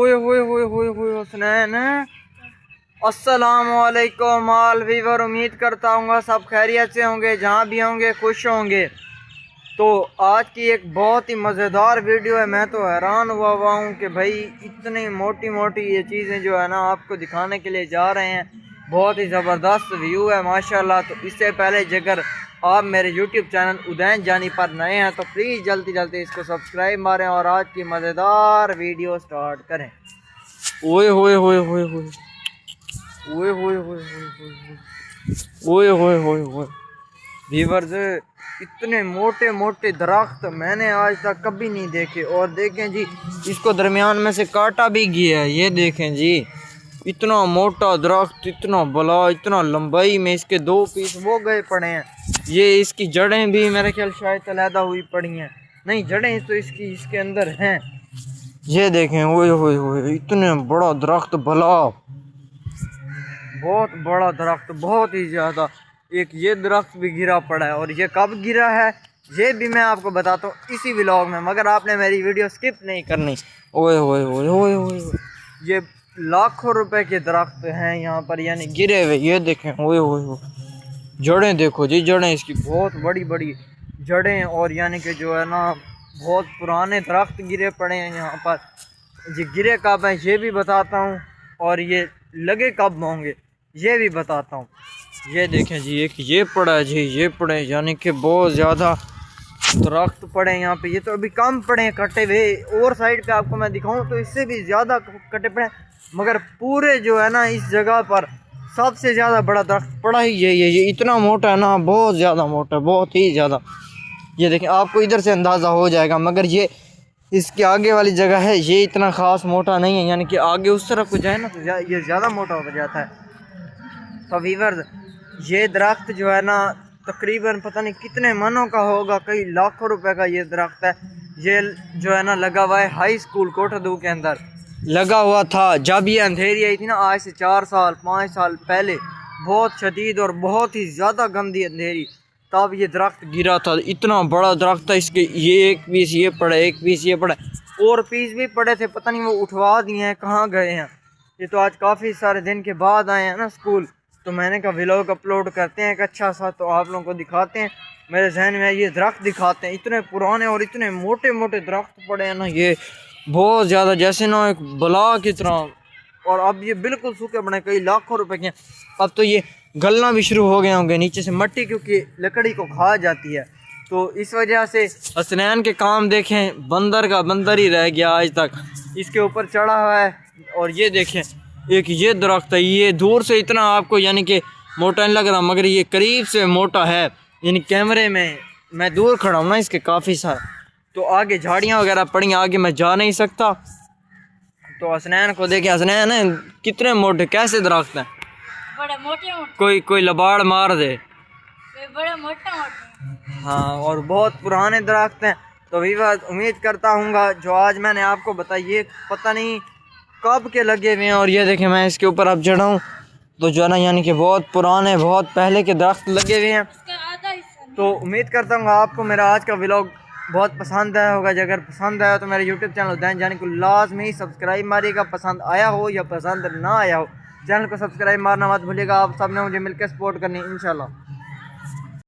हुए हुसनैन। अस्सलामुअलैकुम all Weaver, उम्मीद करता हूँ सब खैरियत से होंगे, जहाँ भी होंगे खुश होंगे। तो आज की एक बहुत ही मज़ेदार वीडियो है। मैं तो हैरान हुआ हूँ कि भाई इतनी मोटी मोटी ये चीज़ें जो है ना आपको दिखाने के लिए जा रहे हैं। बहुत ही ज़बरदस्त व्यू है माशाल्लाह। तो इससे पहले अगर आप मेरे YouTube चैनल उदैन जानी पर नए हैं तो प्लीज़ जल्दी जल्दी इसको सब्सक्राइब मारें और आज की मज़ेदार वीडियो स्टार्ट करें। ओए होए होए होए होए ओए होए होए ओए होए होए होए व्यूअर्स, इतने मोटे मोटे दरख्त मैंने आज तक कभी नहीं देखे। और देखें जी, इसको दरमियान में से काटा भी गया है। ये देखें जी, इतना मोटा दरख्त, इतना बड़ा, इतना लंबाई में इसके 2 पीस वो गए पड़े हैं। ये इसकी जड़ें भी मेरे ख्याल शायद अलहदा हुई पड़ी हैं। नहीं, जड़ें तो इसके अंदर हैं। ये देखें, ओए होए होए, इतने बड़ा दरख्त, भला बहुत बड़ा दरख्त, बहुत ही ज़्यादा। एक ये दरख्त भी गिरा पड़ा है, और ये कब गिरा है ये भी मैं आपको बताता हूँ इसी व्लॉग में, मगर आपने मेरी वीडियो स्किप नहीं करनी। ओए होए होए होए होए, ये लाखों रुपए के दरख्त हैं यहाँ पर, यानी गिरे हुए। ये देखें, ओए होए होए, जड़ें देखो जी, जड़ें इसकी बहुत बड़ी बड़ी जड़ें। और यानी कि जो है ना बहुत पुराने दरख्त गिरे पड़े हैं यहाँ पर। ये गिरे कब हैं ये भी बताता हूँ, और ये लगे कब होंगे ये भी बताता हूँ। ये देखें जी, एक ये पड़ा है जी, ये पड़े, यानी कि बहुत ज़्यादा दरख्त पड़े हैं यहाँ पे। ये तो अभी कम पड़े हैं कटे हुए, और साइड पे आपको मैं दिखाऊं तो इससे भी ज़्यादा कटे पड़े हैं। मगर पूरे जो है ना इस जगह पर सबसे ज़्यादा बड़ा दरख्त पड़ा ही ये इतना मोटा है ना, बहुत ज़्यादा मोटा, बहुत ही ज़्यादा। ये देखें, आपको इधर से अंदाज़ा हो जाएगा, मगर ये इसके आगे वाली जगह है, ये इतना ख़ास मोटा नहीं है। यानी कि आगे उस तरफ को जाए ना तो ये ज़्यादा मोटा हो जाता है। तो व्यूअर्स, ये दरख्त जो है ना तकरीबन पता नहीं कितने मनों का होगा, कई लाखों रुपए का ये दरख्त है। ये जो है ना लगा हुआ है हाई स्कूल कोटदू के अंदर लगा हुआ था जब ये अंधेरी आई थी ना, आज से 4 साल 5 साल पहले। बहुत शदीद और बहुत ही ज़्यादा गंदी अंधेरी, तब ये दरख्त गिरा था। इतना बड़ा दरख्त था, इसके ये एक पीस ये पड़ा, एक पीस ये पड़ा, और पीस भी पड़े थे, पता नहीं वो उठवा दिए हैं, कहाँ गए हैं। ये तो आज काफ़ी सारे दिन के बाद आए हैं ना स्कूल, तो मैंने कहा व्लॉग अपलोड करते हैं एक अच्छा सा, तो आप लोगों को दिखाते हैं। मेरे जहन में ये दरख्त दिखाते हैं, इतने पुराने और इतने मोटे मोटे दरख्त पड़े हैं ना, ये बहुत ज़्यादा, जैसे ना एक बला की तरह। और अब ये बिल्कुल सूखे पड़े, कई लाखों रुपए के। अब तो ये गलना भी शुरू हो गए होंगे नीचे से मट्टी, क्योंकि लकड़ी को खा जाती है। तो इस वजह से हसनैन के काम देखें, बंदर का बंदर ही रह गया आज तक, इसके ऊपर चढ़ा हुआ है। और ये देखें, एक ये दरख्त है, ये दूर से इतना आपको यानी कि मोटा नहीं लग रहा, मगर ये करीब से मोटा है। यानी कैमरे में मैं दूर खड़ा हूँ ना इसके काफ़ी सारा, तो आगे झाड़ियाँ वगैरह पड़ी, आगे मैं जा नहीं सकता। तो हसनैन को देखे, हसनैन है कितने मोटे कैसे दरख्त हैं, बड़े मोटे। कोई लबाड़ मार दे, बड़े मोटे। हाँ, और बहुत पुराने दरख्त हैं। तो व्यूअर्स, उम्मीद करता हूँ जो आज मैंने आपको बताइए पता नहीं कब के लगे हुए हैं। और ये देखें, मैं इसके ऊपर अब चढ़ा हूँ तो जो है ना यानी कि बहुत पुराने, बहुत पहले के दरख्त लगे हुए हैं। तो उम्मीद करता हूँ आपको मेरा आज का व्लॉग बहुत पसंद आया होगा। अगर पसंद आया तो मेरे यूट्यूब चैनल उदैन जानी को लाजमी सब्सक्राइब मारिएगा, पसंद आया हो या पसंद ना आया हो। चैनल को सब्सक्राइब मारना मत भूलिएगा। आप सब ने मुझे मिलकर सपोर्ट करनी इंशाल्लाह।